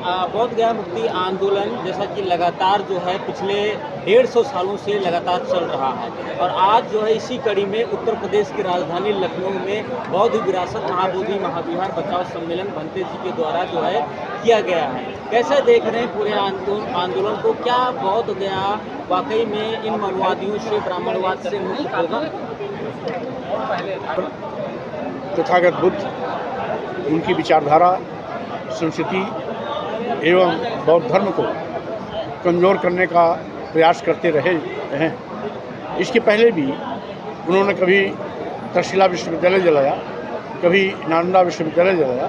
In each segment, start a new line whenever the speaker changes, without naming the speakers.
बोध गया मुक्ति आंदोलन जैसा कि लगातार जो है पिछले 150 सालों से लगातार चल रहा है और आज जो है इसी कड़ी में उत्तर प्रदेश की राजधानी लखनऊ में बौद्ध विरासत महाबोधि महाविहार बचाओ सम्मेलन भंते जी के द्वारा जो है किया गया है। कैसे देख रहे हैं पूरे आंदोलन को? क्या बौद्ध गया वाकई में इन मनुवादियों से ब्राह्मणवाद से मुक्त होगा?
तथागत बुद्ध उनकी विचारधारा, संस्कृति एवं बौद्ध धर्म को कमज़ोर करने का प्रयास करते रहे हैं। इसके पहले भी उन्होंने कभी तक्षशिला विश्वविद्यालय जलाया, कभी नालंदा विश्वविद्यालय जलाया,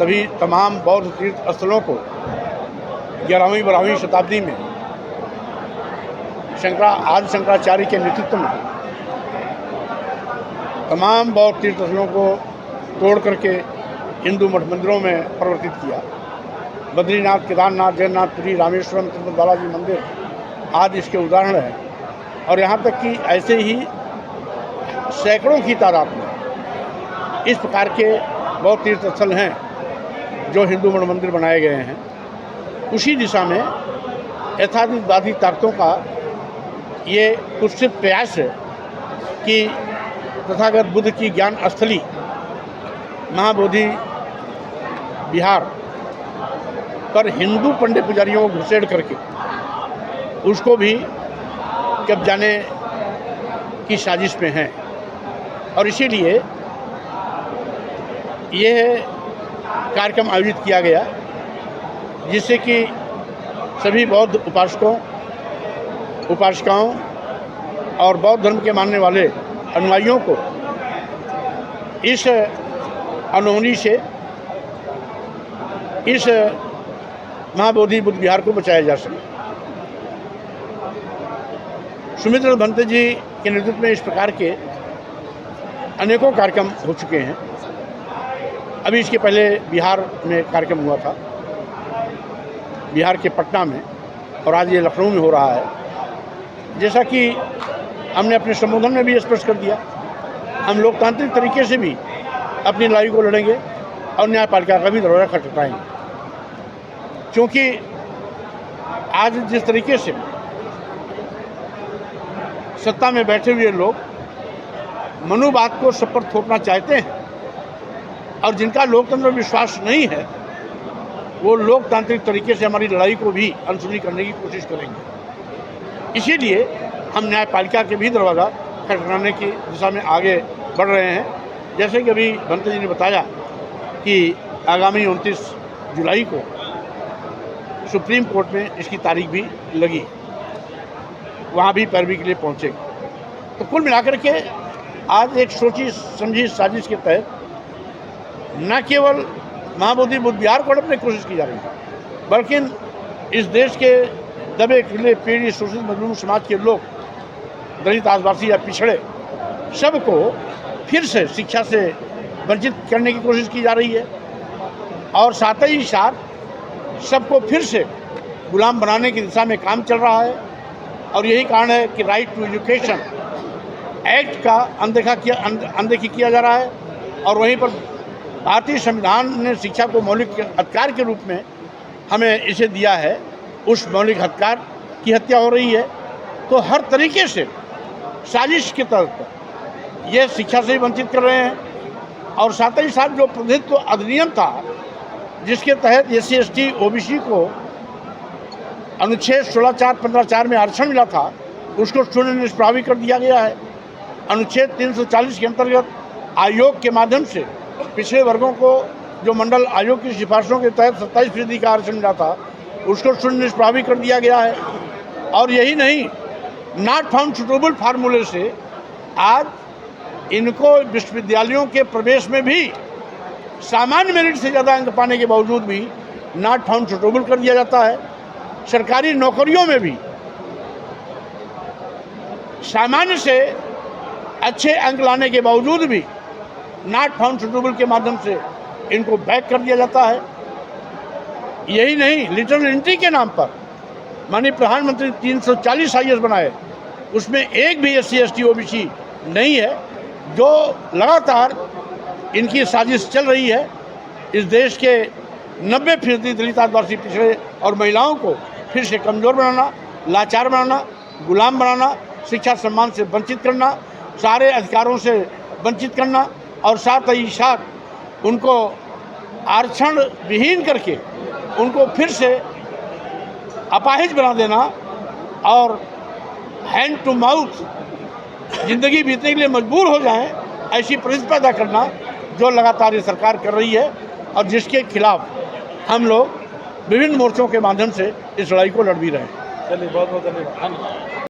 तभी तमाम बौद्ध तीर्थ स्थलों को 11वीं 12वीं शताब्दी में आदि शंकराचार्य के नेतृत्व में तमाम बौद्ध तीर्थ स्थलों को तोड़ करके हिंदू मठ मंदिरों में परिवर्तित किया। बद्रीनाथ, केदारनाथ, जगन्नाथ पुरी, रामेश्वरम, तिरुपति बालाजी मंदिर आदि इसके उदाहरण हैं। और यहाँ तक कि ऐसे ही सैकड़ों की तादाद में इस प्रकार के बौद्ध तीर्थ स्थल हैं जो हिंदू मठ मंदिर बनाए गए हैं। उसी दिशा में यथार्थवादी ताकतों का ये कुत्सित प्रयास है कि तथागत बुद्ध की ज्ञान स्थली महाबोधि विहार पर हिंदू पंडित पुजारियों को घुसेड़ करके उसको भी कब जाने की साजिश में हैं। और इसीलिए यह कार्यक्रम आयोजित किया गया जिससे कि सभी बौद्ध उपासकों, उपासिकाओं और बौद्ध धर्म के मानने वाले अनुयायियों को इस अनहोनी से, इस महाबोधि बुद्ध विहार को बचाया जा सके। सुमित्र भंते जी के नेतृत्व में इस प्रकार के अनेकों कार्यक्रम हो चुके हैं। अभी इसके पहले बिहार में कार्यक्रम हुआ था, बिहार के पटना में, और आज ये लखनऊ में हो रहा है। जैसा कि हमने अपने संबोधन में भी स्पष्ट कर दिया, हम लोकतांत्रिक तरीके से भी अपनी लड़ाई को लड़ेंगे और न्यायपालिका का भी दरवाजा खटखटाएंगे। क्योंकि आज जिस तरीके से सत्ता में बैठे हुए लोग मनुवाद को सब पर थोपना चाहते हैं और जिनका लोकतंत्र में विश्वास नहीं है, वो लोकतांत्रिक तरीके से हमारी लड़ाई को भी अनसुनी करने की कोशिश करेंगे। इसीलिए हम न्यायपालिका के भी दरवाज़ा खटखटाने की दिशा में आगे बढ़ रहे हैं। जैसे कि अभी भंते जी ने बताया कि आगामी 29 जुलाई को सुप्रीम कोर्ट में इसकी तारीख भी लगी, वहाँ भी पैरवी के लिए पहुँचे। तो कुल मिलाकर के आज एक सोची समझी साजिश के तहत न केवल महाबोधि बुद्ध विहार को हड़पने की कोशिश की जा रही है, बल्कि इस देश के दबे खुले पीढ़ी शोषित मजलूम समाज के लोग, दलित, आदिवासी या पिछड़े, सबको फिर से शिक्षा से वंचित करने की कोशिश की जा रही है। और साथ ही साथ सबको फिर से गुलाम बनाने की दिशा में काम चल रहा है। और यही कारण है कि राइट टू एजुकेशन एक्ट का अनदेखी किया जा रहा है। और वहीं पर भारतीय संविधान ने शिक्षा को मौलिक अधिकार के रूप में हमें इसे दिया है, उस मौलिक अधिकार की हत्या हो रही है। तो हर तरीके से साजिश के तहत ये शिक्षा से ही वंचित कर रहे हैं। और साथ ही साथ जो प्रतिनिधित्व अधिनियम था, जिसके तहत SC ST OBC को अनुच्छेद 16(4) 15(4) में आरक्षण मिला था, उसको शून्य निष्प्रभावी कर दिया गया है। अनुच्छेद 340 के अंतर्गत आयोग के माध्यम से पिछड़े वर्गों को जो मंडल आयोग की सिफारिशों के तहत 27% का आरक्षण मिला था, उसको शून्य निष्प्रभावी कर दिया गया है। और यही नहीं, नॉट फाउंड सुटेबल फार्मूले से आज इनको विश्वविद्यालयों के प्रवेश में भी सामान्य मेरिट से ज़्यादा अंक पाने के बावजूद भी नॉट फाउंड सुटेबल कर दिया जाता है। सरकारी नौकरियों में भी सामान्य से अच्छे अंक लाने के बावजूद भी नॉट फाउंड सुटेबल के माध्यम से इनको बैक कर दिया जाता है। यही नहीं, लिटरल एंट्री के नाम पर माननीय प्रधानमंत्री 340 IAS बनाए, उसमें एक भी SC ST OBC नहीं है। जो लगातार इनकी साजिश चल रही है इस देश के 90% दलित आदिवासी पिछड़े और महिलाओं को फिर से कमज़ोर बनाना, लाचार बनाना, गुलाम बनाना, शिक्षा सम्मान से वंचित करना, सारे अधिकारों से वंचित करना और साथ ही साथ उनको आरक्षण विहीन करके उनको फिर से अपाहिज बना देना और हैंड टू माउथ ज़िंदगी बीतने के लिए मजबूर हो जाएं, ऐसी परिस्थिति पैदा करना जो लगातार ये सरकार कर रही है और जिसके खिलाफ हम लोग विभिन्न मोर्चों के माध्यम से इस लड़ाई को लड़ भी रहे हैं।
चलिए, बहुत बहुत धन्यवाद।
धन्यवाद।